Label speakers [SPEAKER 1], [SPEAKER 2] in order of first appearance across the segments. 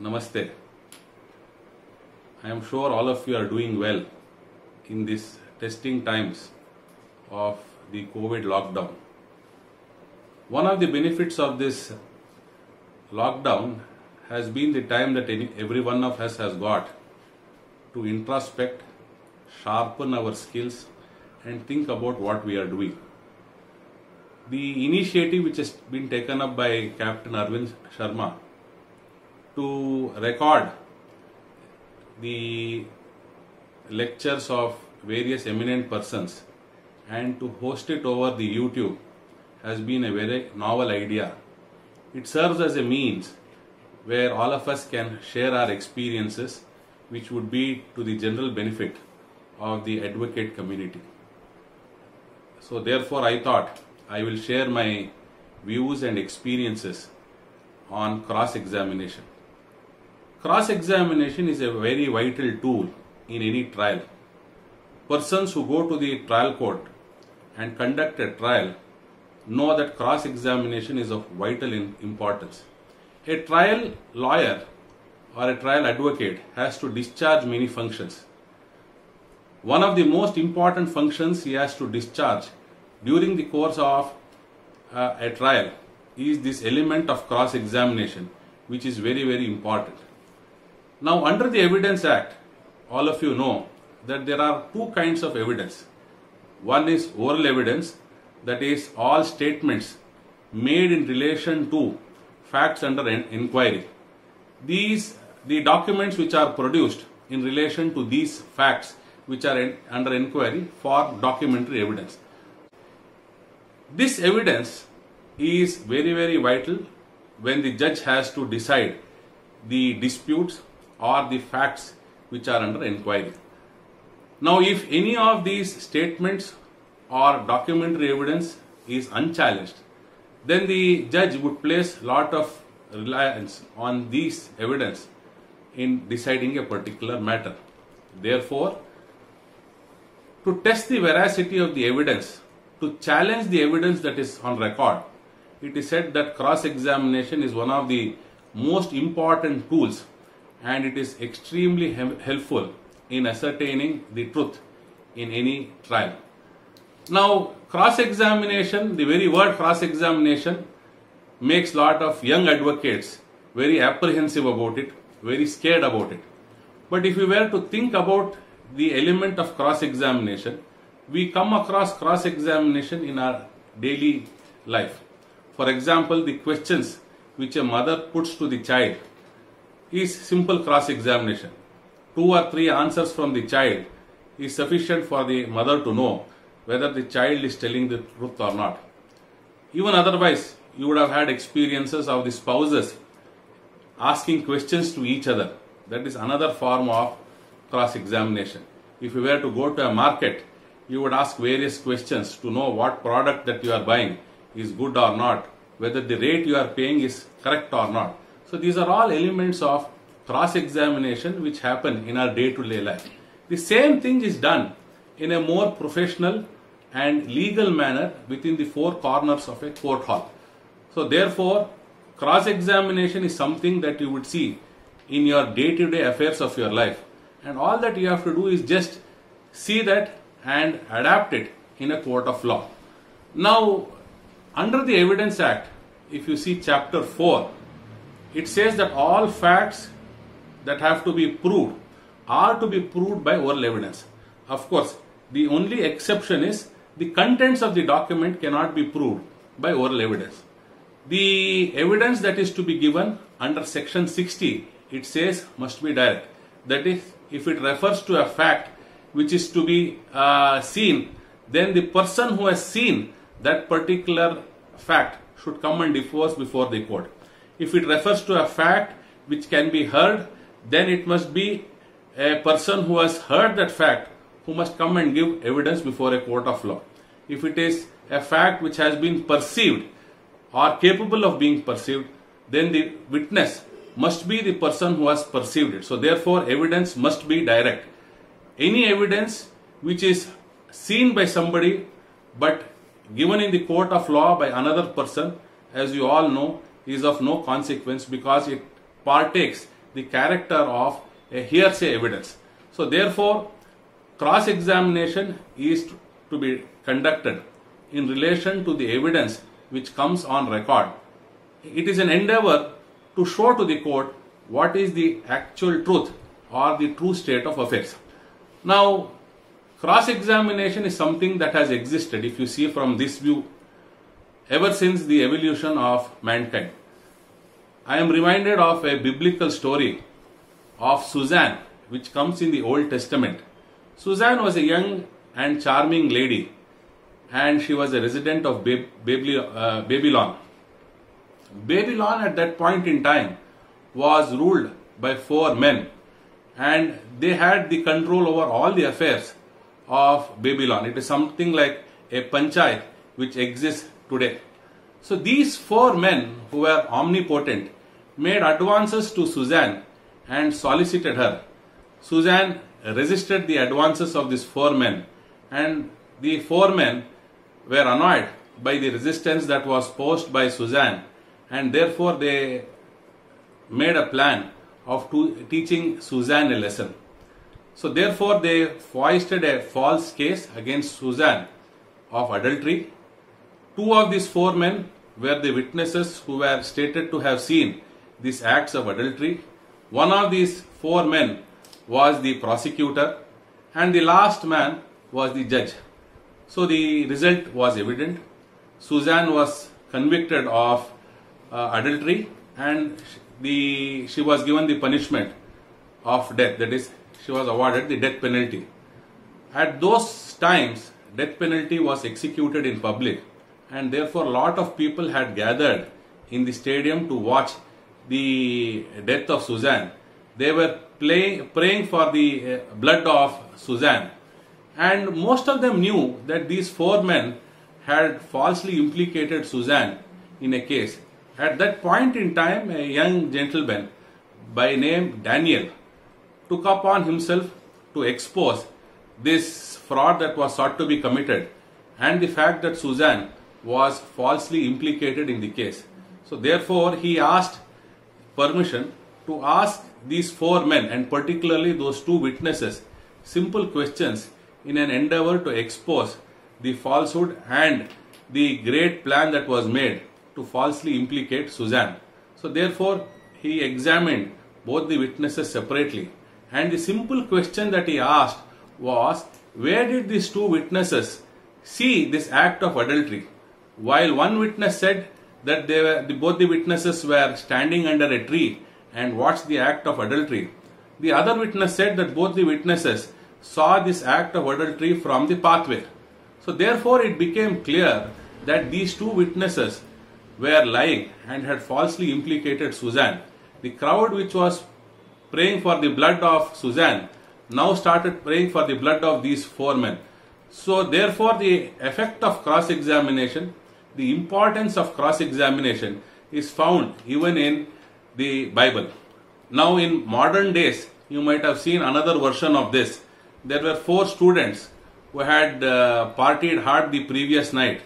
[SPEAKER 1] Namaste. I am sure all of you are doing well in these testing times of the COVID lockdown. One of the benefits of this lockdown has been the time that every one of us has got to introspect, sharpen our skills and think about what we are doing. The initiative which has been taken up by Captain Arvind Sharma to record the lectures of various eminent persons and to host it over the YouTube has been a very novel idea. It serves as a means where all of us can share our experiences, which would be to the general benefit of the advocate community. So therefore I thought I will share my views and experiences on cross-examination. Cross-examination is a very vital tool in any trial. Persons who go to the trial court and conduct a trial know that cross-examination is of vital importance. A trial lawyer or a trial advocate has to discharge many functions. One of the most important functions he has to discharge during the course of a trial is this element of cross-examination, which is very, very important. Now, under the Evidence Act, all of you know that there are two kinds of evidence. One is oral evidence, that is all statements made in relation to facts under inquiry. The documents which are produced in relation to these facts which are under inquiry for documentary evidence. This evidence is very, very vital when the judge has to decide the disputes or the facts which are under inquiry. Now, if any of these statements or documentary evidence is unchallenged, then the judge would place a lot of reliance on these evidence in deciding a particular matter. Therefore, to test the veracity of the evidence, to challenge the evidence that is on record, it is said that cross-examination is one of the most important tools and it is extremely helpful in ascertaining the truth in any trial. Now, cross-examination, the very word cross-examination makes a lot of young advocates very apprehensive about it, very scared about it. But if we were to think about the element of cross-examination, we come across cross-examination in our daily life. For example, the questions which a mother puts to the child is simple cross-examination. 2 or 3 answers from the child is sufficient for the mother to know whether the child is telling the truth or not. Even otherwise, you would have had experiences of the spouses asking questions to each other. That is another form of cross-examination. If you were to go to a market, you would ask various questions to know what product that you are buying is good or not, whether the rate you are paying is correct or not. So these are all elements of cross-examination which happen in our day-to-day life. The same thing is done in a more professional and legal manner within the 4 corners of a court hall. So therefore, cross-examination is something that you would see in your day-to-day affairs of your life. And all that you have to do is just see that and adapt it in a court of law. Now, under the Evidence Act, if you see chapter 4, it says that all facts that have to be proved are to be proved by oral evidence. Of course, the only exception is the contents of the document cannot be proved by oral evidence. The evidence that is to be given under section 60, it says must be direct. That is, if it refers to a fact which is to be seen, then the person who has seen that particular fact should come and depose before the court. If it refers to a fact which can be heard, then it must be a person who has heard that fact who must come and give evidence before a court of law. If it is a fact which has been perceived or capable of being perceived, then the witness must be the person who has perceived it. So therefore, evidence must be direct. Any evidence which is seen by somebody but given in the court of law by another person, as you all know, is of no consequence because it partakes the character of a hearsay evidence. So therefore, cross-examination is to be conducted in relation to the evidence which comes on record. It is an endeavor to show to the court what is the actual truth or the true state of affairs. Now, cross-examination is something that has existed, if you see from this view, ever since the evolution of mankind. I am reminded of a biblical story of Susan, which comes in the Old Testament. Susan was a young and charming lady, and she was a resident of Babylon. Babylon at that point in time was ruled by 4 men, and they had the control over all the affairs of Babylon. It is something like a panchayat which exists today. So these 4 men who were omnipotent made advances to Susan and solicited her. Susan resisted the advances of these 4 men, and the 4 men were annoyed by the resistance that was posed by Susan, and therefore they made a plan of teaching Susan a lesson. So therefore they foisted a false case against Susan of adultery. 2 of these 4 men were the witnesses who were stated to have seen these acts of adultery. One of these 4 men was the prosecutor, and the last man was the judge. So the result was evident. Susan was convicted of adultery, and she was given the punishment of death, that is, she was awarded the death penalty. At those times, death penalty was executed in public, and therefore a lot of people had gathered in the stadium to watch the death of Susan. They were praying for the blood of Susan, and most of them knew that these 4 men had falsely implicated Susan in a case. At that point in time, a young gentleman by name Daniel took upon himself to expose this fraud that was sought to be committed and the fact that Susan was falsely implicated in the case. So therefore he asked permission to ask these 4 men, and particularly those 2 witnesses, simple questions in an endeavor to expose the falsehood and the great plan that was made to falsely implicate Susan. So therefore he examined both the witnesses separately, and the simple question that he asked was, where did these 2 witnesses see this act of adultery? While one witness said that both the witnesses were standing under a tree and watched the act of adultery, the other witness said that both the witnesses saw this act of adultery from the pathway. So therefore it became clear that these 2 witnesses were lying and had falsely implicated Susan. The crowd which was praying for the blood of Susan now started praying for the blood of these 4 men. So therefore the effect of cross-examination, the importance of cross-examination is found even in the Bible. Now in modern days, you might have seen another version of this. There were 4 students who had partied hard the previous night,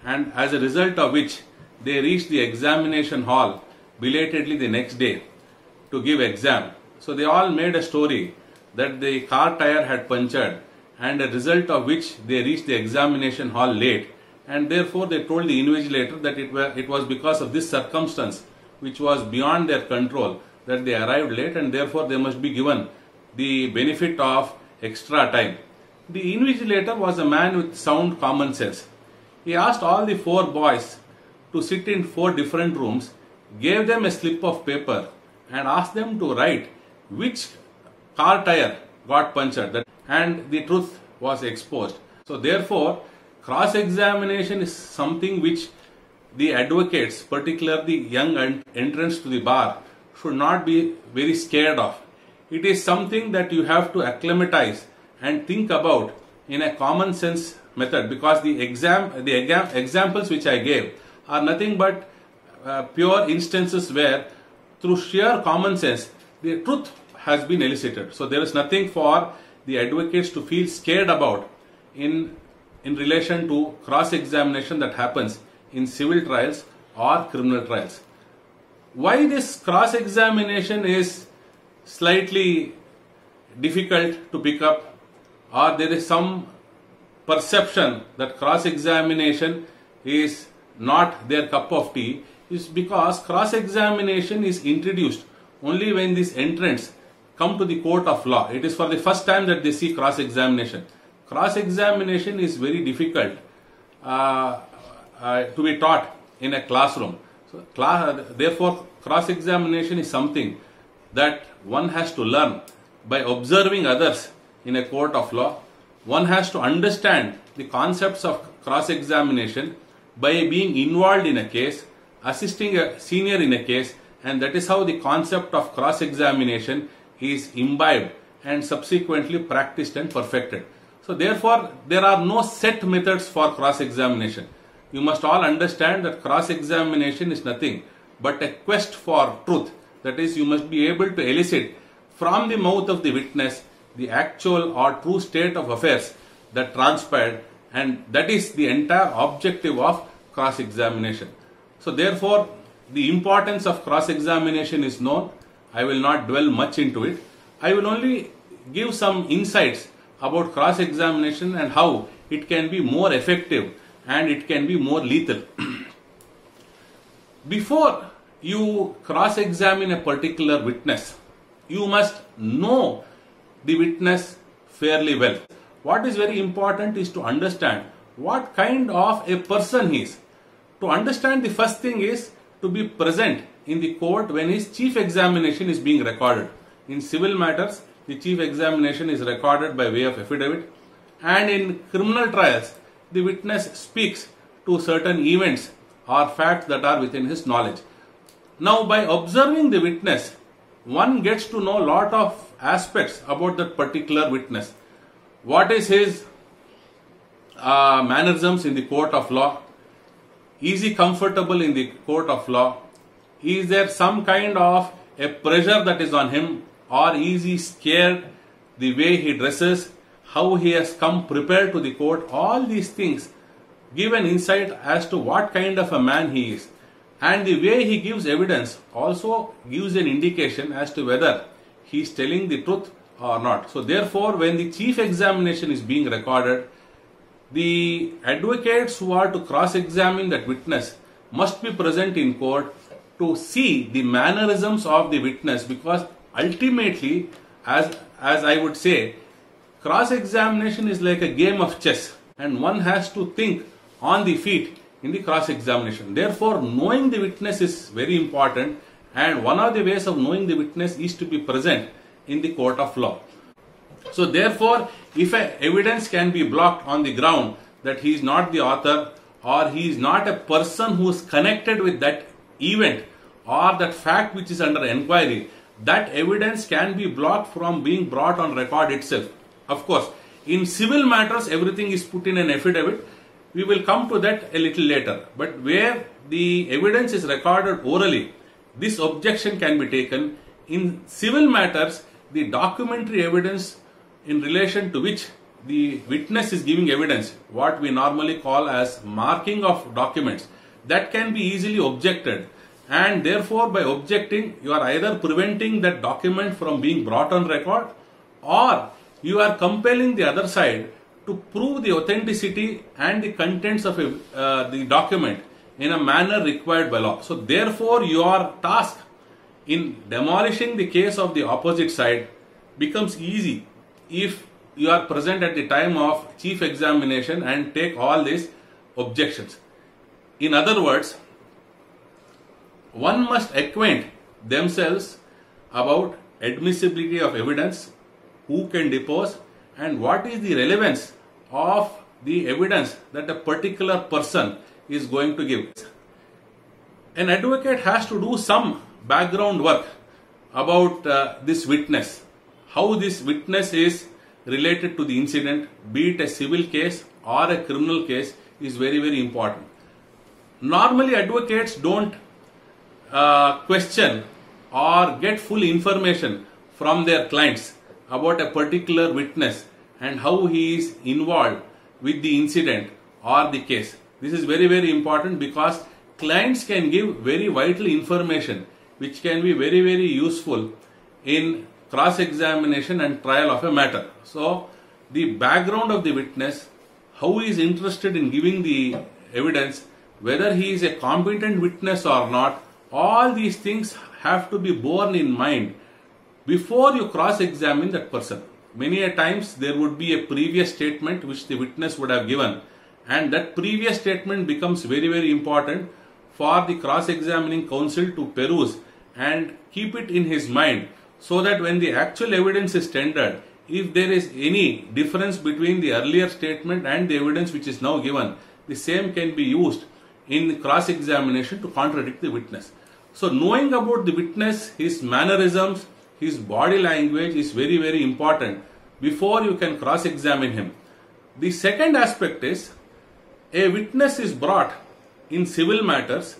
[SPEAKER 1] and as a result of which they reached the examination hall belatedly the next day to give exam. So they all made a story that the car tire had punctured, and a result of which they reached the examination hall late, and therefore they told the invigilator that it was because of this circumstance which was beyond their control that they arrived late, and therefore they must be given the benefit of extra time. The invigilator was a man with sound common sense. He asked all the 4 boys to sit in 4 different rooms, gave them a slip of paper and asked them to write which car tire got punctured, and the truth was exposed. So therefore cross-examination is something which the advocates, particularly young entrants to the bar, should not be very scared of. It is something that you have to acclimatize and think about in a common sense method, because the examples which I gave are nothing but pure instances where through sheer common sense the truth has been elicited. So there is nothing for the advocates to feel scared about in relation to cross-examination that happens in civil trials or criminal trials. Why this cross-examination is slightly difficult to pick up, or there is some perception that cross-examination is not their cup of tea, is because cross-examination is introduced only when these entrants come to the court of law. It is for the first time that they see cross-examination. Cross-examination is very difficult to be taught in a classroom. So, therefore, cross-examination is something that one has to learn by observing others in a court of law. One has to understand the concepts of cross-examination by being involved in a case, assisting a senior in a case, and that is how the concept of cross-examination is imbibed and subsequently practiced and perfected. So therefore, there are no set methods for cross-examination. You must all understand that cross-examination is nothing but a quest for truth. That is, you must be able to elicit from the mouth of the witness the actual or true state of affairs that transpired, and that is the entire objective of cross-examination. So therefore, the importance of cross-examination is known. I will not dwell much into it. I will only give some insights about cross-examination and how it can be more effective and it can be more lethal. Before you cross-examine a particular witness, you must know the witness fairly well. What is very important is to understand what kind of a person he is. To understand, the first thing is to be present in the court when his chief examination is being recorded. In civil matters, the chief examination is recorded by way of affidavit, and in criminal trials, the witness speaks to certain events or facts that are within his knowledge. Now, by observing the witness, one gets to know a lot of aspects about that particular witness. What is his mannerisms in the court of law? Is he comfortable in the court of law? Is there some kind of a pressure that is on him, or is he scared? The way he dresses, how he has come prepared to the court, all these things give an insight as to what kind of a man he is. And the way he gives evidence also gives an indication as to whether he is telling the truth or not. So therefore, when the chief examination is being recorded, the advocates who are to cross-examine that witness must be present in court to see the mannerisms of the witness, because ultimately, as I would say, cross-examination is like a game of chess, and one has to think on the feet in the cross-examination. Therefore, knowing the witness is very important, and one of the ways of knowing the witness is to be present in the court of law. So therefore, if evidence can be blocked on the ground that he is not the author, or he is not a person who is connected with that event or that fact which is under inquiry, that evidence can be blocked from being brought on record itself. Of course, in civil matters, everything is put in an affidavit. We will come to that a little later. But where the evidence is recorded orally, this objection can be taken. In civil matters, the documentary evidence in relation to which the witness is giving evidence, what we normally call as marking of documents, that can be easily objected. And therefore, by objecting, you are either preventing that document from being brought on record, or you are compelling the other side to prove the authenticity and the contents of the document in a manner required by law. So therefore, your task in demolishing the case of the opposite side becomes easy if you are present at the time of chief examination and take all these objections. In other words, one must acquaint themselves about admissibility of evidence, who can depose, and what is the relevance of the evidence that a particular person is going to give. An advocate has to do some background work about this witness, how this witness is related to the incident, be it a civil case or a criminal case, is very, very important. Normally, advocates don't question or get full information from their clients about a particular witness and how he is involved with the incident or the case. This is very, very important, because clients can give very vital information which can be very, very useful in cross-examination and trial of a matter. So, the background of the witness, how he is interested in giving the evidence, whether he is a competent witness or not, all these things have to be borne in mind before you cross-examine that person. Many a times there would be a previous statement which the witness would have given, and that previous statement becomes very, very important for the cross-examining counsel to peruse and keep it in his mind, so that when the actual evidence is tendered, if there is any difference between the earlier statement and the evidence which is now given, the same can be used in cross-examination to contradict the witness. So knowing about the witness, his mannerisms, his body language is very, very important before you can cross-examine him. The second aspect is, a witness is brought in civil matters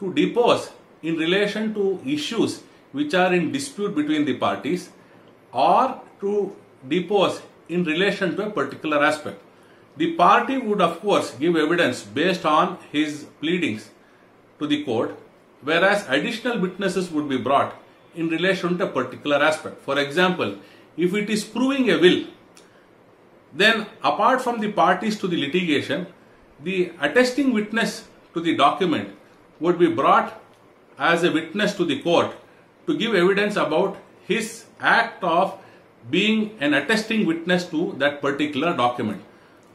[SPEAKER 1] to depose in relation to issues which are in dispute between the parties, or to depose in relation to a particular aspect. The party would of course give evidence based on his pleadings to the court, whereas additional witnesses would be brought in relation to a particular aspect. For example, if it is proving a will, then apart from the parties to the litigation, the attesting witness to the document would be brought as a witness to the court to give evidence about his act of being an attesting witness to that particular document.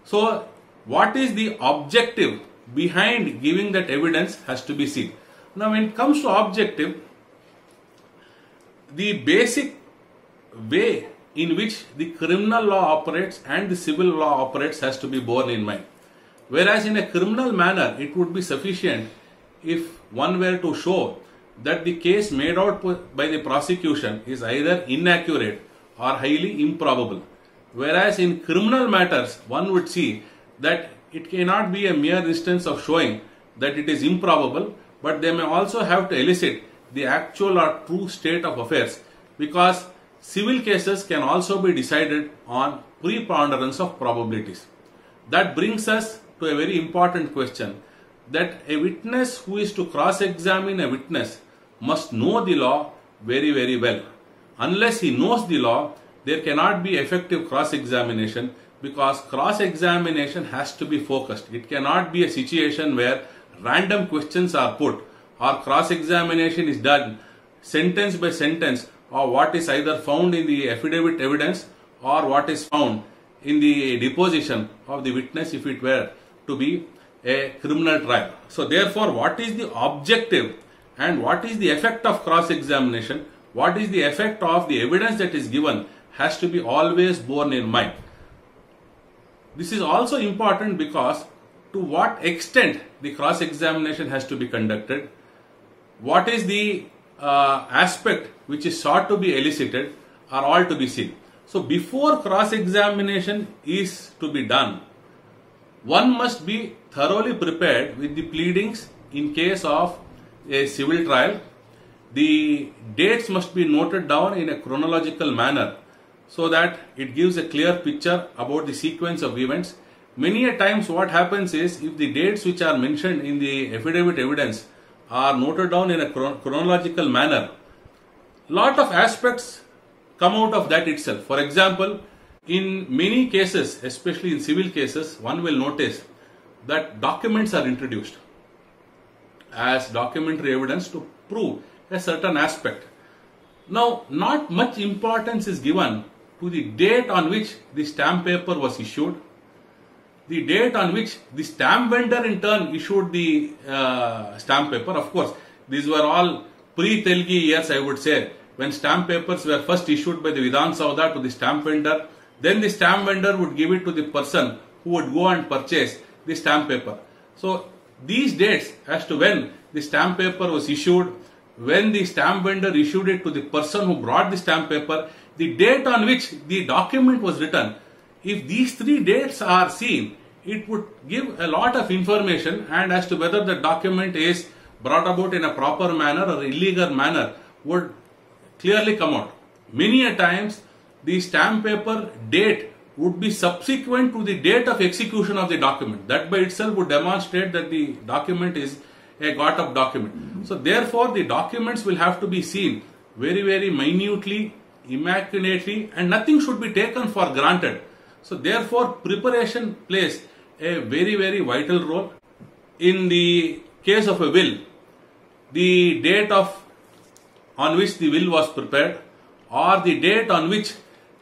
[SPEAKER 1] So, what is the objective behind giving that evidence has to be seen. Now, when it comes to objective, the basic way in which the criminal law operates and the civil law operates has to be borne in mind. Whereas in a criminal manner, it would be sufficient if one were to show that the case made out by the prosecution is either inaccurate or highly improbable. Whereas in criminal matters, one would see that it cannot be a mere instance of showing that it is improbable, but they may also have to elicit the actual or true state of affairs, because civil cases can also be decided on preponderance of probabilities. That brings us to a very important question, that a witness who is to cross-examine a witness must know the law very, very well. Unless he knows the law, there cannot be effective cross-examination, because cross-examination has to be focused. It cannot be a situation where random questions are put or cross-examination is done sentence by sentence, or what is either found in the affidavit evidence or what is found in the deposition of the witness if it were to be a criminal trial. So therefore, what is the objective and what is the effect of cross-examination, what is the effect of the evidence that is given, has to be always borne in mind. This is also important because to what extent the cross-examination has to be conducted, what is the aspect which is sought to be elicited, are all to be seen. So before cross-examination is to be done, one must be thoroughly prepared with the pleadings in case of a civil trial. The dates must be noted down in a chronological manner so that it gives a clear picture about the sequence of events. Many a times what happens is, if the dates which are mentioned in the affidavit evidence are noted down in a chronological manner, lot of aspects come out of that itself. For example, in many cases, especially in civil cases, one will notice that documents are introduced as documentary evidence to prove a certain aspect. Now, not much importance is given to the date on which the stamp paper was issued, the date on which the stamp vendor in turn issued the stamp paper. Of course, these were all pre-Telgi years, I would say, when stamp papers were first issued by the Vidhan Sauda to the stamp vendor. Then the stamp vendor would give it to the person who would go and purchase the stamp paper. So these dates as to when the stamp paper was issued, when the stamp vendor issued it to the person who brought the stamp paper, the date on which the document was written, if these three dates are seen, it would give a lot of information, and as to whether the document is brought about in a proper manner or illegal manner would clearly come out. Many a times the stamp paper date would be subsequent to the date of execution of the document. That by itself would demonstrate that the document is a got up document. So therefore the documents will have to be seen very, very minutely, immaculately, and nothing should be taken for granted. So therefore, preparation plays a very, very vital role. In the case of a will, the date on which the will was prepared, or the date on which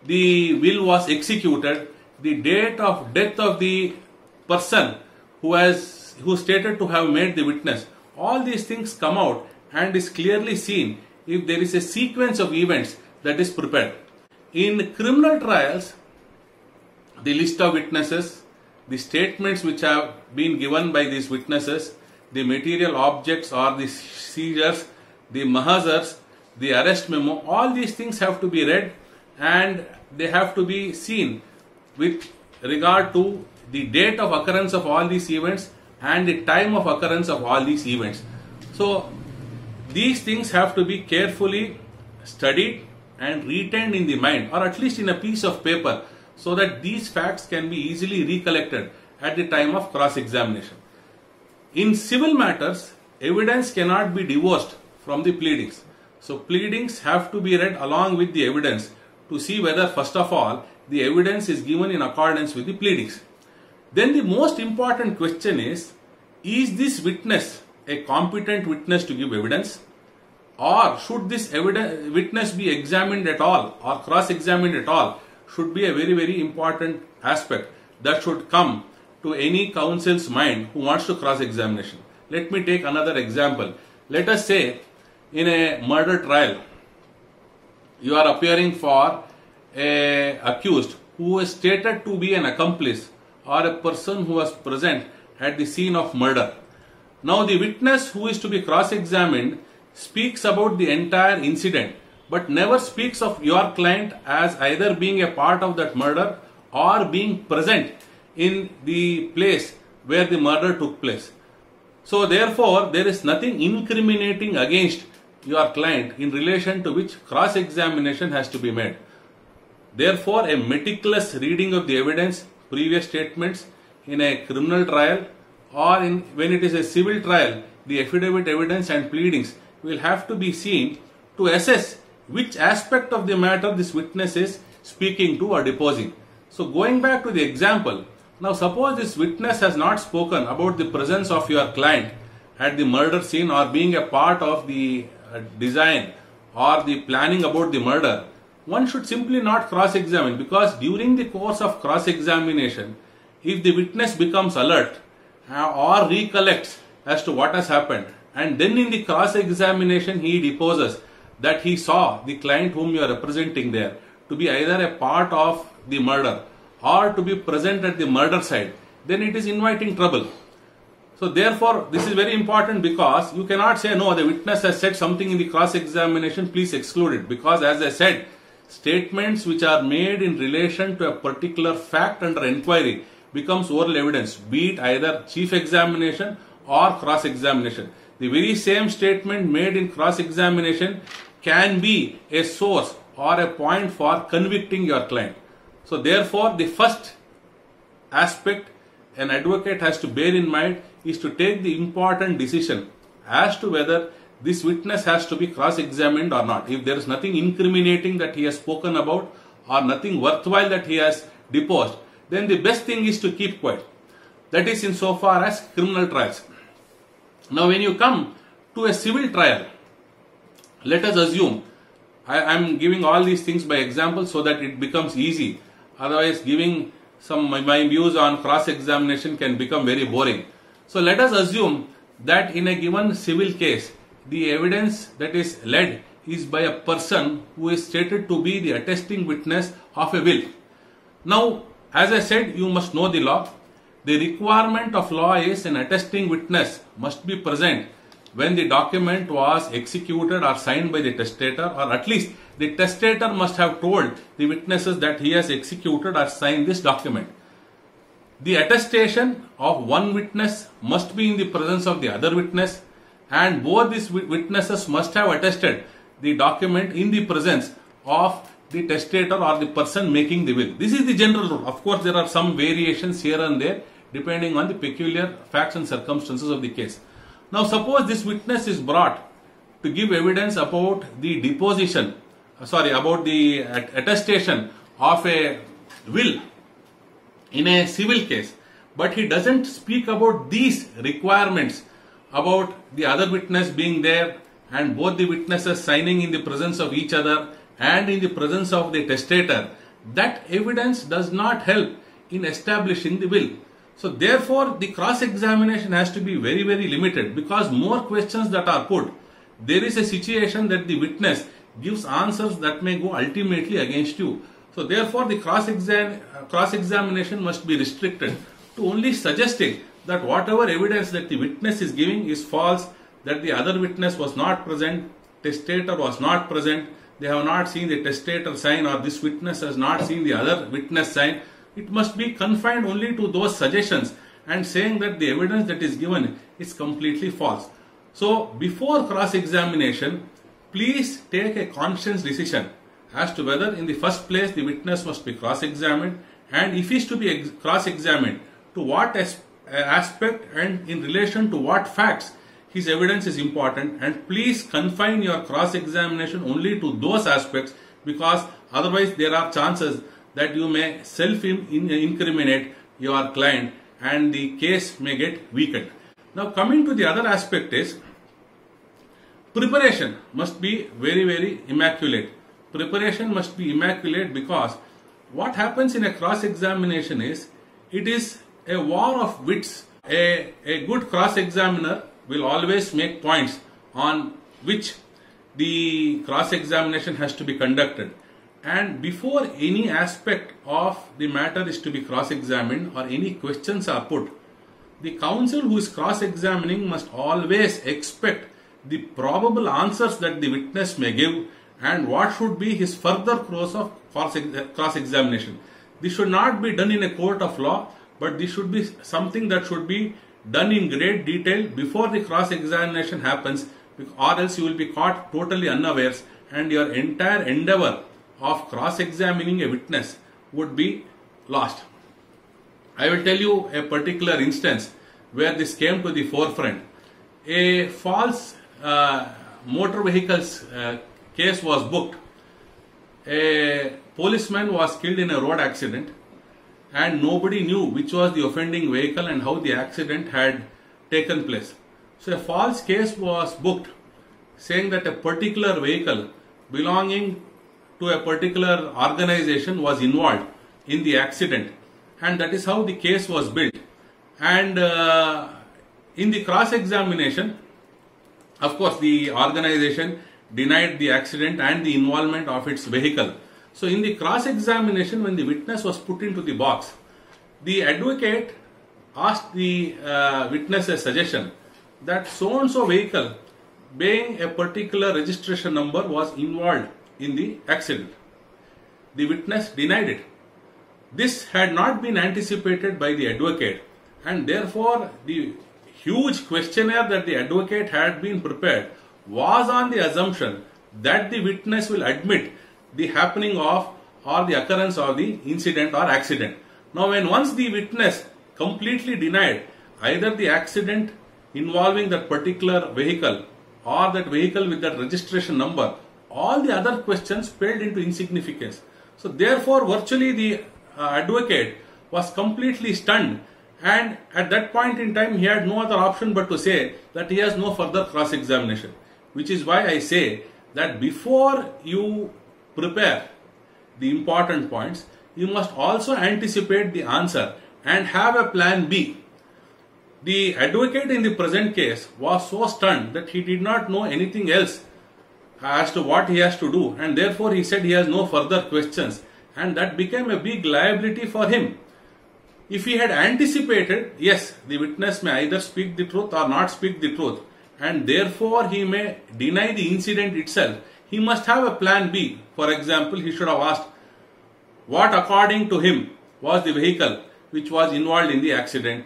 [SPEAKER 1] the will was executed, the date of death of the person who stated to have made the witness, all these things come out and is clearly seen if there is a sequence of events that is prepared. In criminal trials, the list of witnesses, the statements which have been given by these witnesses, the material objects or the seizures, the mahazars, the arrest memo, all these things have to be read and they have to be seen with regard to the date of occurrence of all these events and the time of occurrence of all these events. So these things have to be carefully studied and retained in the mind, or at least in a piece of paper, so that these facts can be easily recollected at the time of cross-examination. In civil matters, evidence cannot be divorced from the pleadings. So pleadings have to be read along with the evidence to see whether, first of all, the evidence is given in accordance with the pleadings. Then the most important question is this witness a competent witness to give evidence, or should this witness be examined at all or cross-examined at all? Should be a very, very important aspect that should come to any counsel's mind who wants to cross-examination. Let me take another example. Let us say in a murder trial, you are appearing for an accused who is stated to be an accomplice or a person who was present at the scene of murder. Now the witness who is to be cross-examined speaks about the entire incident, but never speaks of your client as either being a part of that murder or being present in the place where the murder took place. So therefore, there is nothing incriminating against your client in relation to which cross-examination has to be made. Therefore, a meticulous reading of the evidence, previous statements in a criminal trial, or when it is a civil trial, the affidavit evidence and pleadings will have to be seen to assess which aspect of the matter this witness is speaking to or deposing. So going back to the example, now suppose this witness has not spoken about the presence of your client at the murder scene or being a part of the design or the planning about the murder. One should simply not cross-examine, because during the course of cross-examination, if the witness becomes alert or recollects as to what has happened, and then in the cross-examination he deposes that he saw the client whom you are representing there to be either a part of the murder or to be present at the murder site, then it is inviting trouble. So therefore, this is very important, because you cannot say, no, the witness has said something in the cross-examination, please exclude it. Because as I said, statements which are made in relation to a particular fact under inquiry becomes oral evidence, be it either chief examination or cross-examination. The very same statement made in cross-examination can be a source or a point for convicting your client. So therefore, the first aspect an advocate has to bear in mind is to take the important decision as to whether this witness has to be cross-examined or not. If there is nothing incriminating that he has spoken about or nothing worthwhile that he has deposed, then the best thing is to keep quiet. That is insofar as criminal trials. Now when you come to a civil trial, let us assume, I am giving all these things by example so that it becomes easy. Otherwise, giving my views on cross-examination can become very boring. So let us assume that in a given civil case, the evidence that is led is by a person who is stated to be the attesting witness of a will. Now, as I said, you must know the law. The requirement of law is an attesting witness must be present when the document was executed or signed by the testator, or at least the testator must have told the witnesses that he has executed or signed this document. The attestation of one witness must be in the presence of the other witness, and both these witnesses must have attested the document in the presence of the testator or the person making the will. This is the general rule. Of course, there are some variations here and there depending on the peculiar facts and circumstances of the case. Now suppose this witness is brought to give evidence about the deposition, about the attestation of a will in a civil case, but he doesn't speak about these requirements about the other witness being there and both the witnesses signing in the presence of each other and in the presence of the testator. That evidence does not help in establishing the will. So therefore the cross-examination has to be very, very limited, because more questions that are put, there is a situation that the witness gives answers that may go ultimately against you. So therefore the cross-examination must be restricted to only suggesting that whatever evidence that the witness is giving is false, that the other witness was not present, testator was not present, they have not seen the testator sign, or this witness has not seen the other witness sign. It must be confined only to those suggestions and saying that the evidence that is given is completely false. So before cross-examination, please take a conscious decision as to whether in the first place the witness must be cross-examined, and if he is to be cross-examined, to what aspect and in relation to what facts his evidence is important, and please confine your cross-examination only to those aspects, because otherwise there are chances that you may self-incriminate your client and the case may get weakened. Now coming to the other aspect is, preparation must be very, very immaculate. Preparation must be immaculate, because what happens in a cross-examination is, it is a war of wits. A good cross-examiner will always make points on which the cross-examination has to be conducted. And before any aspect of the matter is to be cross-examined or any questions are put, the counsel who is cross-examining must always expect the probable answers that the witness may give and what should be his further course of cross-examination. This should not be done in a court of law, but this should be something that should be done in great detail before the cross-examination happens, or else you will be caught totally unawares and your entire endeavor of cross-examining a witness would be lost. I will tell you a particular instance where this came to the forefront. A false motor vehicles case was booked. A policeman was killed in a road accident and nobody knew which was the offending vehicle and how the accident had taken place. So a false case was booked saying that a particular vehicle belonging to a particular organization was involved in the accident, and that is how the case was built. And in the cross-examination, of course, the organization denied the accident and the involvement of its vehicle. So in the cross-examination, when the witness was put into the box, the advocate asked the witness a suggestion that so-and-so vehicle being a particular registration number was involved in the accident. The witness denied it. This had not been anticipated by the advocate, and therefore the huge questionnaire that the advocate had been prepared was on the assumption that the witness will admit the happening of or the occurrence of the incident or accident. Now when once the witness completely denied either the accident involving that particular vehicle or that vehicle with that registration number, all the other questions paled into insignificance. So therefore virtually the advocate was completely stunned, and at that point in time he had no other option but to say that he has no further cross-examination. Which is why I say that before you prepare the important points, you must also anticipate the answer and have a plan B. The advocate in the present case was so stunned that he did not know anything else as to what he has to do, and therefore he said he has no further questions, and that became a big liability for him. If he had anticipated, yes, the witness may either speak the truth or not speak the truth, and therefore he may deny the incident itself, he must have a plan B. For example, he should have asked what according to him was the vehicle which was involved in the accident,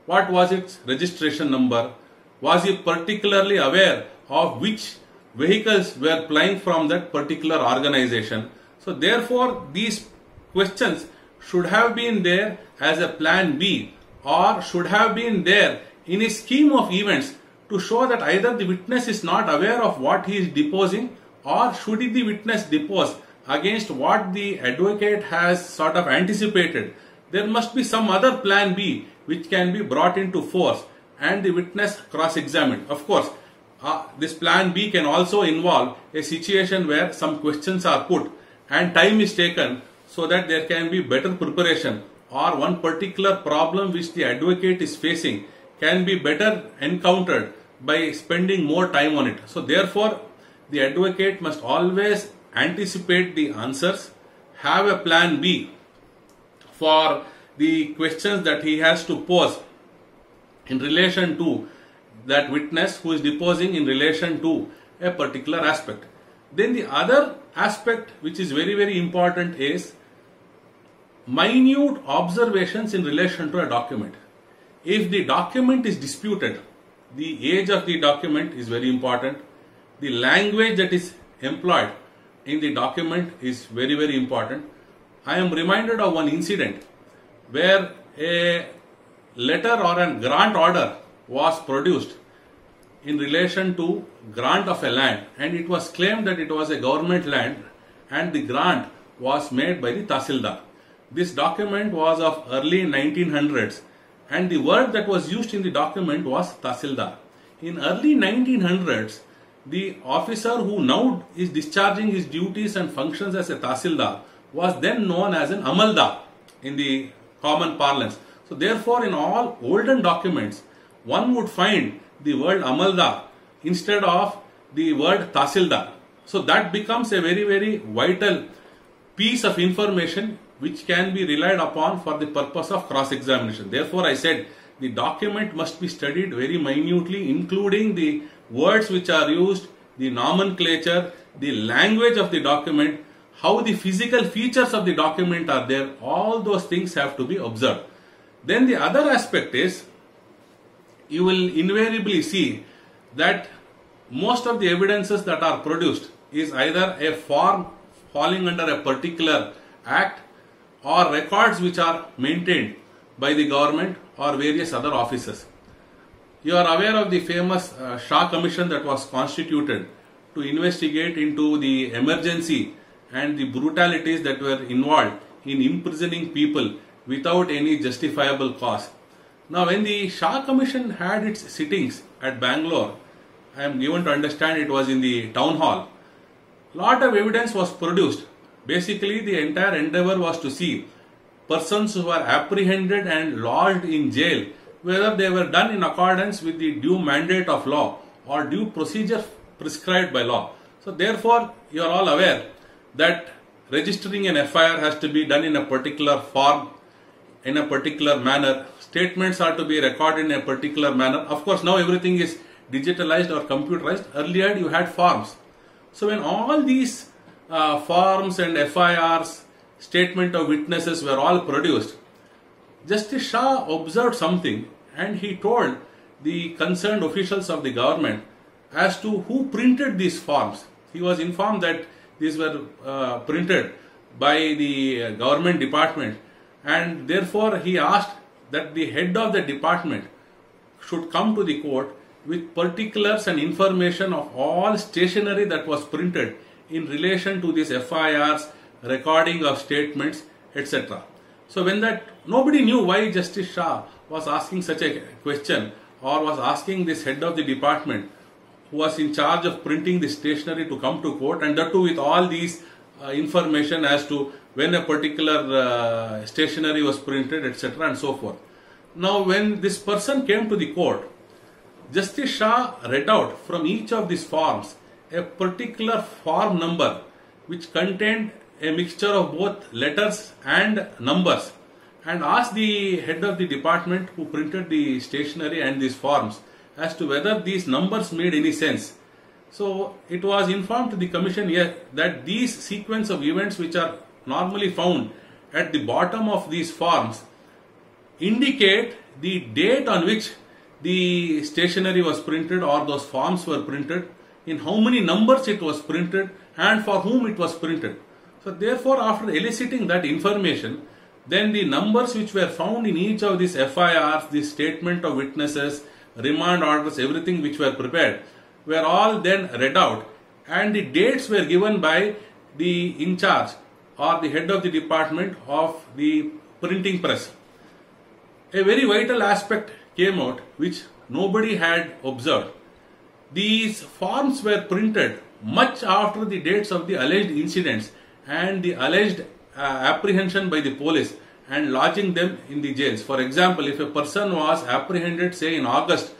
[SPEAKER 1] what was its registration number, was he particularly aware of which vehicles were plying from that particular organization. So therefore these questions should have been there as a plan B, or should have been there in a scheme of events to show that either the witness is not aware of what he is deposing, or should the witness depose against what the advocate has sort of anticipated, there must be some other plan B which can be brought into force and the witness cross-examined. Of course, this plan B can also involve a situation where some questions are put and time is taken so that there can be better preparation, or one particular problem which the advocate is facing can be better encountered by spending more time on it. So therefore, the advocate must always anticipate the answers, have a plan B for the questions that he has to pose in relation to that witness who is deposing in relation to a particular aspect. Then the other aspect which is very, very important is minute observations in relation to a document. If the document is disputed, the age of the document is very important. The language that is employed in the document is very, very important. I am reminded of one incident where a letter or a grant order was produced in relation to grant of a land, and it was claimed that it was a government land and the grant was made by the Tahsildar. This document was of early 1900s and the word that was used in the document was Tahsildar. In early 1900s, the officer who now is discharging his duties and functions as a Tahsildar was then known as an Amaldar in the common parlance. So therefore, in all olden documents, one would find the word Amaldar instead of the word Tahsildar. So that becomes a very, very vital piece of information which can be relied upon for the purpose of cross-examination. Therefore, I said the document must be studied very minutely, including the words which are used, the nomenclature, the language of the document, how the physical features of the document are there. All those things have to be observed. Then the other aspect is, you will invariably see that most of the evidences that are produced is either a form falling under a particular act or records which are maintained by the government or various other officers. You are aware of the famous Shah Commission that was constituted to investigate into the emergency and the brutalities that were involved in imprisoning people without any justifiable cause. Now, when the Shah Commission had its sittings at Bangalore, I am given to understand it was in the town hall, lot of evidence was produced. Basically, the entire endeavor was to see persons who were apprehended and lodged in jail, whether they were done in accordance with the due mandate of law or due procedure prescribed by law. So therefore, you are all aware that registering an FIR has to be done in a particular form, in a particular manner. Statements are to be recorded in a particular manner. Of course, now everything is digitalized or computerized. Earlier, you had forms. So when all these forms and FIRs, statement of witnesses were all produced, Justice Shah observed something and he told the concerned officials of the government as to who printed these forms. He was informed that these were printed by the government department, and therefore he asked that the head of the department should come to the court with particulars and information of all stationery that was printed in relation to these FIRs, recording of statements, etc. So when that, nobody knew why Justice Shah was asking such a question or was asking this head of the department who was in charge of printing the stationery to come to court, and that too with all these information as to when a particular stationery was printed, etc. and so forth. Now when this person came to the court, Justice Shah read out from each of these forms a particular form number which contained a mixture of both letters and numbers, and asked the head of the department who printed the stationery and these forms as to whether these numbers made any sense. So it was informed to the commission that these sequence of events which are normally found at the bottom of these forms indicate the date on which the stationery was printed or those forms were printed, in how many numbers it was printed and for whom it was printed. So therefore, after eliciting that information, then the numbers which were found in each of these FIRs, the statement of witnesses, remand orders, everything which were prepared, were all then read out, and the dates were given by the in charge or the head of the department of the printing press. A very vital aspect came out which nobody had observed. These forms were printed much after the dates of the alleged incidents and the alleged apprehension by the police and lodging them in the jails. For example, if a person was apprehended, say in August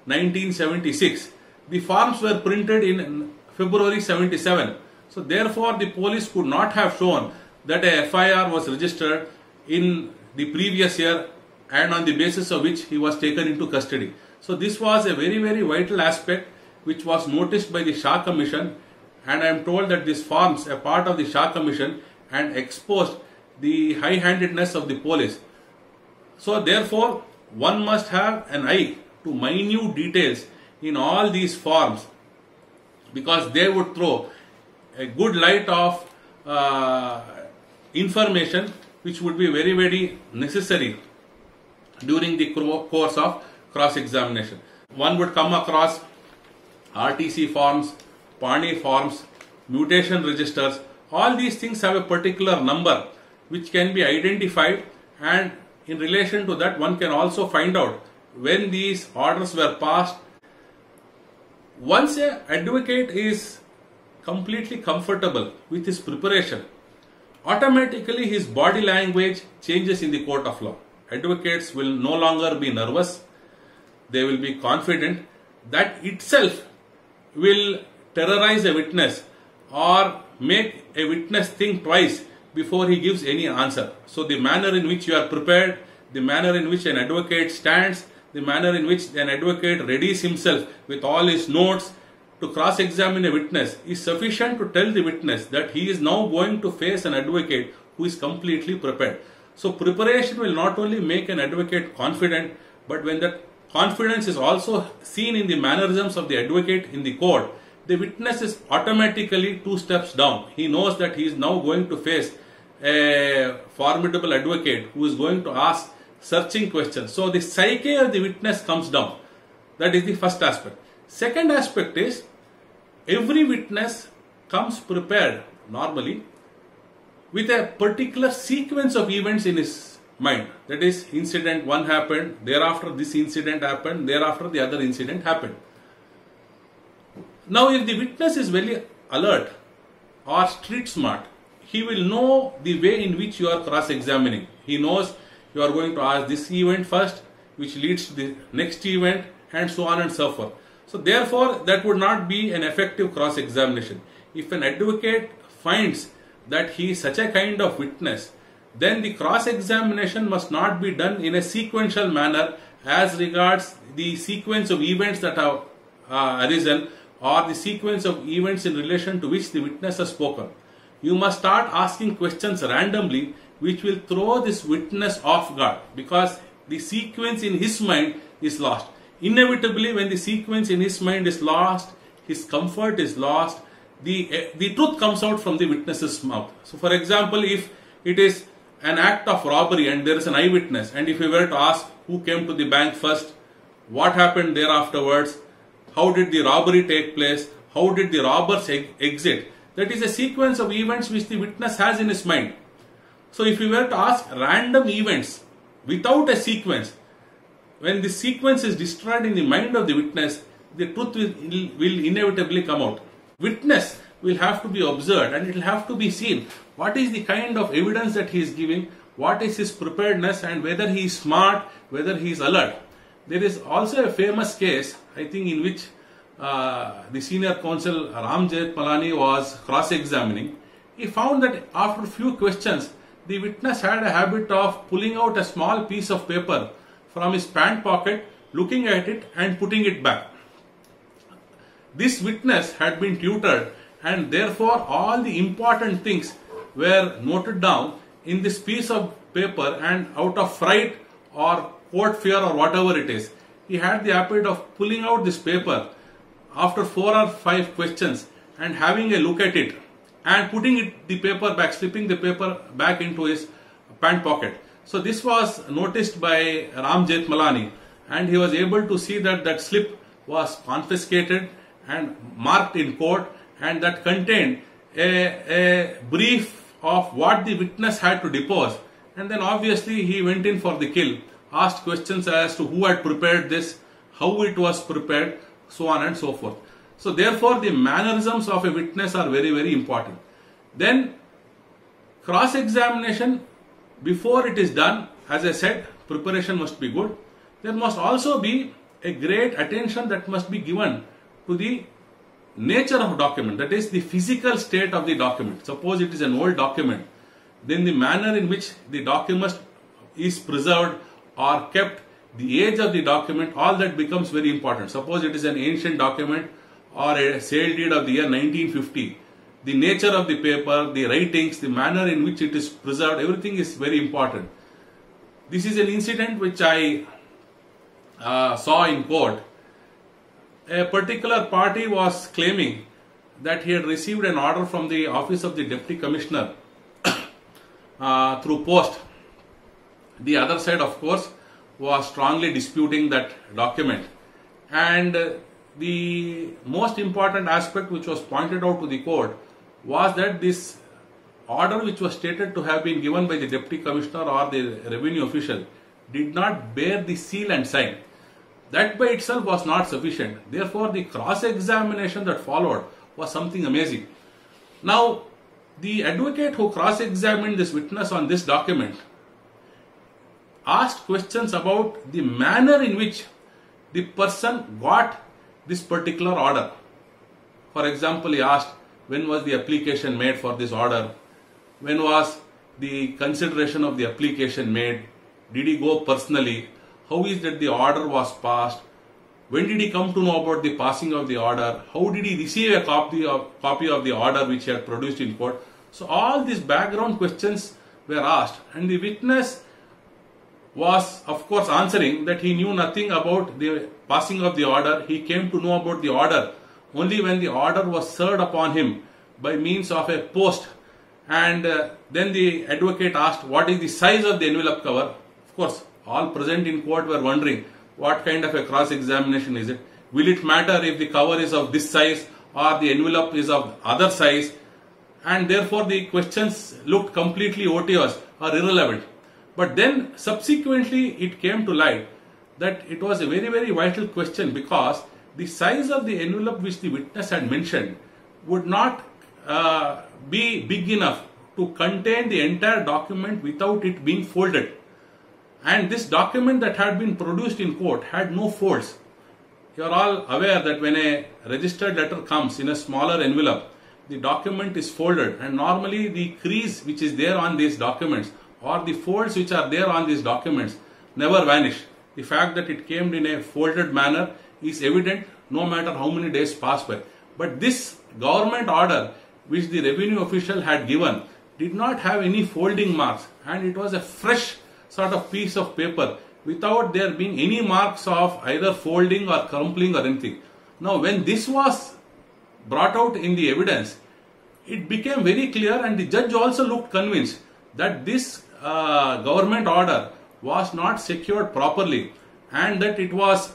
[SPEAKER 1] 1976, the forms were printed in February 77. So therefore the police could not have shown that a FIR was registered in the previous year and on the basis of which he was taken into custody. So this was a very, very vital aspect which was noticed by the Shah Commission, and I am told that this forms a part of the Shah Commission and exposed the high-handedness of the police. So therefore one must have an eye to minute details in all these forms, because they would throw a good light of information which would be very, very necessary during the course of cross-examination. One would come across RTC forms, Pani forms, mutation registers. All these things have a particular number which can be identified, and in relation to that one can also find out when these orders were passed. Once an advocate is completely comfortable with his preparation, automatically his body language changes in the court of law. Advocates will no longer be nervous, they will be confident. That itself will terrorize a witness or make a witness think twice before he gives any answer. So the manner in which you are prepared, the manner in which an advocate stands, the manner in which an advocate readies himself with all his notes to cross-examine a witness is sufficient to tell the witness that he is now going to face an advocate who is completely prepared. So preparation will not only make an advocate confident, but when that confidence is also seen in the mannerisms of the advocate in the court, the witness is automatically 2 steps down. He knows that he is now going to face a formidable advocate who is going to ask searching questions. So the psyche of the witness comes down. That is the first aspect. Second aspect is, every witness comes prepared normally with a particular sequence of events in his mind. That is, incident 1 happened, thereafter this incident happened, thereafter the other incident happened. Now if the witness is very alert or street smart, he will know the way in which you are cross-examining. He knows you are going to ask this event first, which leads to the next event, and so on and so forth. So therefore that would not be an effective cross-examination. If an advocate finds that he is such a kind of witness, then the cross-examination must not be done in a sequential manner as regards the sequence of events that have arisen or the sequence of events in relation to which the witness has spoken. You must start asking questions randomly which will throw this witness off guard, because the sequence in his mind is lost. Inevitably, when the sequence in his mind is lost, his comfort is lost, the truth comes out from the witness's mouth. So for example, if it is an act of robbery and there is an eyewitness, and if we were to ask who came to the bank first, what happened there afterwards, how did the robbery take place, how did the robbers exit, that is a sequence of events which the witness has in his mind. So if we were to ask random events without a sequence, when the sequence is destroyed in the mind of the witness, the truth will inevitably come out. Witness will have to be observed, and it will have to be seen what is the kind of evidence that he is giving, what is his preparedness, and whether he is smart, whether he is alert. There is also a famous case, I think, in which the senior counsel Ram Jethmalani was cross-examining. He found that after a few questions, the witness had a habit of pulling out a small piece of paper from his pant pocket, looking at it and putting it back. This witness had been tutored, and therefore all the important things were noted down in this piece of paper, and out of fright or court fear or whatever it is, he had the habit of pulling out this paper after 4 or 5 questions and having a look at it and putting the paper back, slipping the paper back into his pant pocket. So this was noticed by Ram Jethmalani, and he was able to see that that slip was confiscated and marked in court, and that contained a brief of what the witness had to depose. And then obviously he went in for the kill, asked questions as to who had prepared this, how it was prepared, so on and so forth. So therefore the mannerisms of a witness are very, very important. Then cross-examination, before it is done, as I said, preparation must be good. There must also be a great attention that must be given to the nature of document, that is the physical state of the document. Suppose it is an old document, then the manner in which the document is preserved or kept, the age of the document, all that becomes very important. Suppose it is an ancient document or a sale deed of the year 1950. The nature of the paper, the writings, the manner in which it is preserved, everything is very important. This is an incident which I saw in court. A particular party was claiming that he had received an order from the office of the deputy commissioner through post. The other side, of course, was strongly disputing that document. And the most important aspect which was pointed out to the court was that this order, which was stated to have been given by the deputy commissioner or the revenue official, did not bear the seal and sign. That by itself was not sufficient. Therefore, the cross-examination that followed was something amazing. Now, the advocate who cross-examined this witness on this document asked questions about the manner in which the person got this particular order. For example, he asked, when was the application made for this order? When was the consideration of the application made? Did he go personally? How is that the order was passed? When did he come to know about the passing of the order? How did he receive a copy of the order which he had produced in court? So all these background questions were asked, and the witness was of course answering that he knew nothing about the passing of the order. He came to know about the order only when the order was served upon him by means of a post. And then the advocate asked, what is the size of the envelope cover? Of course, all present in court were wondering, what kind of a cross-examination is it? Will it matter if the cover is of this size or the envelope is of other size? And therefore the questions looked completely odious or irrelevant. But then subsequently it came to light that it was a very, very vital question, because the size of the envelope which the witness had mentioned would not be big enough to contain the entire document without it being folded. And this document that had been produced in court had no folds. You are all aware that when a registered letter comes in a smaller envelope, the document is folded, and normally the crease which is there on these documents or the folds which are there on these documents never vanish. The fact that it came in a folded manner is evident no matter how many days pass by. But this government order which the revenue official had given did not have any folding marks, and it was a fresh sort of piece of paper without there being any marks of either folding or crumpling or anything. Now when this was brought out in the evidence, it became very clear, and the judge also looked convinced that this government order was not secured properly, and that it was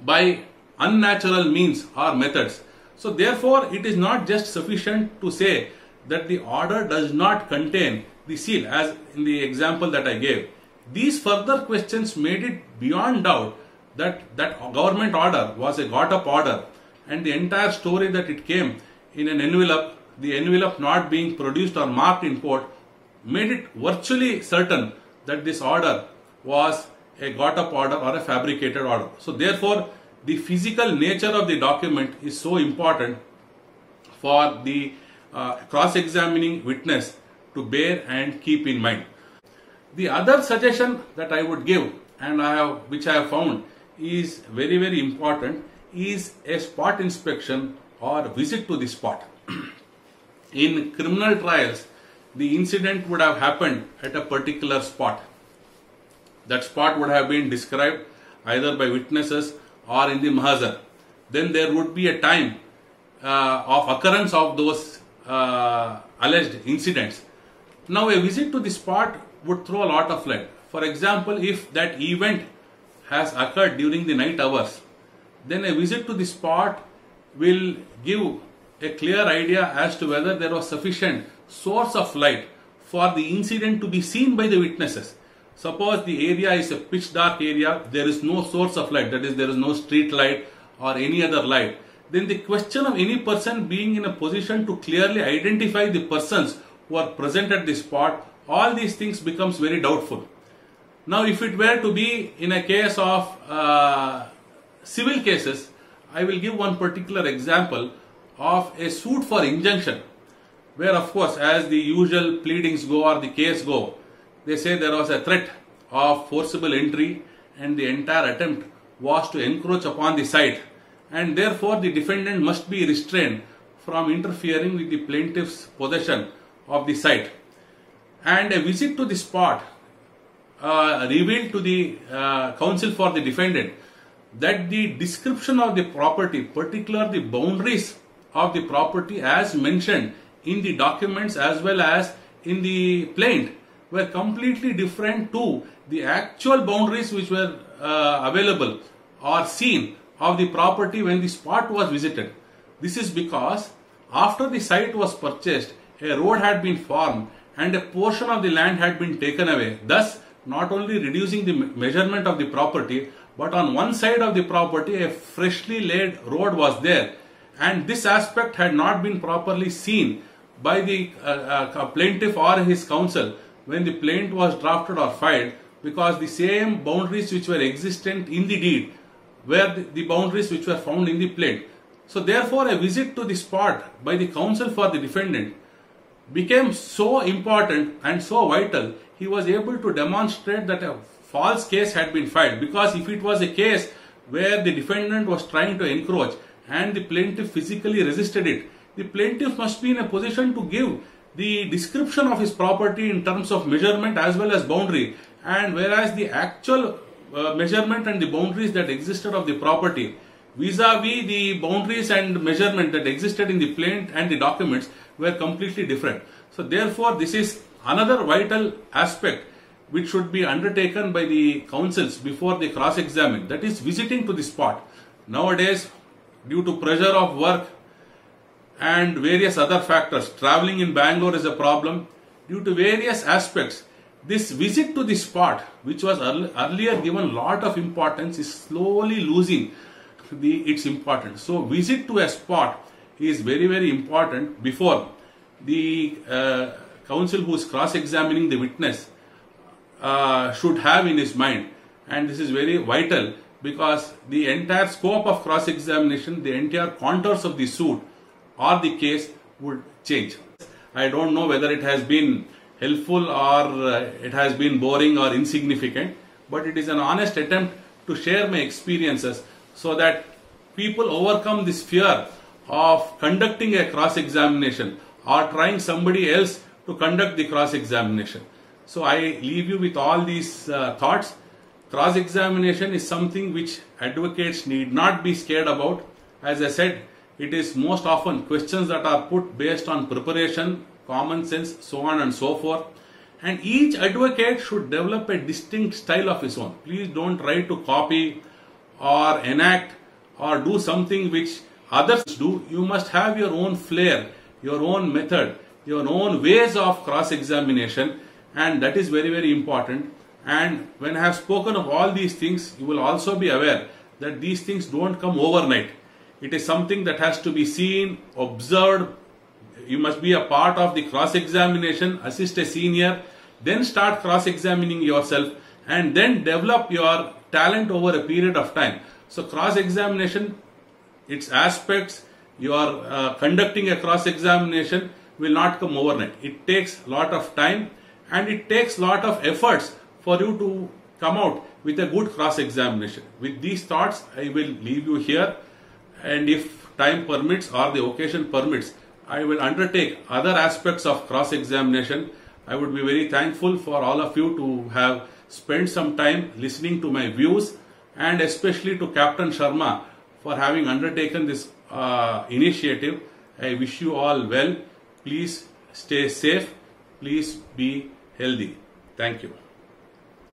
[SPEAKER 1] by unnatural means or methods. So therefore it is not just sufficient to say that the order does not contain the seal, as in the example that I gave. These further questions made it beyond doubt that that government order was a got up order, and the entire story that it came in an envelope, the envelope not being produced or marked in court, made it virtually certain that this order was a got up order or a fabricated order. So therefore the physical nature of the document is so important for the cross-examining witness to bear and keep in mind. The other suggestion that I would give, and which I have found is very, very important, is a spot inspection or visit to the spot. In criminal trials, the incident would have happened at a particular spot. That spot would have been described either by witnesses or in the mahazar. Then there would be a time of occurrence of those alleged incidents. Now a visit to the spot would throw a lot of light. For example, if that event has occurred during the night hours, then a visit to the spot will give a clear idea as to whether there was sufficient source of light for the incident to be seen by the witnesses. Suppose the area is a pitch dark area, there is no source of light, that is, there is no street light or any other light, then the question of any person being in a position to clearly identify the persons who are present at the spot, all these things becomes very doubtful. Now, if it were to be in a case of civil cases, I will give one particular example of a suit for injunction, where of course, as the usual pleadings go or the case go, they say there was a threat of forcible entry and the entire attempt was to encroach upon the site, and therefore the defendant must be restrained from interfering with the plaintiff's possession of the site. And a visit to the spot revealed to the counsel for the defendant that the description of the property, particularly the boundaries of the property as mentioned in the documents as well as in the plaint, were completely different to the actual boundaries which were available or seen of the property when the spot was visited. This is because after the site was purchased, a road had been formed and a portion of the land had been taken away, thus not only reducing the measurement of the property, but on one side of the property a freshly laid road was there, and this aspect had not been properly seen by the plaintiff or his counsel when the plaint was drafted or filed, because the same boundaries which were existent in the deed were the boundaries which were found in the plaint. So therefore a visit to the spot by the counsel for the defendant became so important and so vital. He was able to demonstrate that a false case had been filed, because if it was a case where the defendant was trying to encroach and the plaintiff physically resisted it, the plaintiff must be in a position to give the description of his property in terms of measurement as well as boundary, and whereas the actual measurement and the boundaries that existed of the property vis-a-vis the boundaries and measurement that existed in the plaint and the documents were completely different. So therefore this is another vital aspect which should be undertaken by the counsels before they cross-examine, that is visiting to the spot. Nowadays, due to pressure of work and various other factors, traveling in Bangalore is a problem. Due to various aspects, this visit to the spot, which was earlier given lot of importance, is slowly losing its importance. So visit to a spot is very, very important before the counsel who is cross-examining the witness should have in his mind. And this is very vital, because the entire scope of cross-examination, the entire contours of the suit or the case would change. I don't know whether it has been helpful or it has been boring or insignificant, but it is an honest attempt to share my experiences so that people overcome this fear of conducting a cross-examination or trying somebody else to conduct the cross-examination. So I leave you with all these thoughts. Cross-examination is something which advocates need not be scared about. As I said, it is most often questions that are put based on preparation, common sense, so on and so forth. And each advocate should develop a distinct style of his own. Please don't try to copy or enact or do something which others do. You must have your own flair, your own method, your own ways of cross-examination, and that is very, very important. And when I have spoken of all these things, you will also be aware that these things don't come overnight. It is something that has to be seen, observed. You must be a part of the cross-examination, assist a senior, then start cross-examining yourself, and then develop your talent over a period of time. So cross-examination, its aspects, your conducting a cross-examination will not come overnight. It takes a lot of time and it takes a lot of efforts for you to come out with a good cross-examination. With these thoughts, I will leave you here, and if time permits or the occasion permits, I will undertake other aspects of cross-examination. I would be very thankful for all of you to have spent some time listening to my views, and especially to Captain Sharma for having undertaken this initiative. I wish you all well. Please stay safe. Please be healthy. Thank you.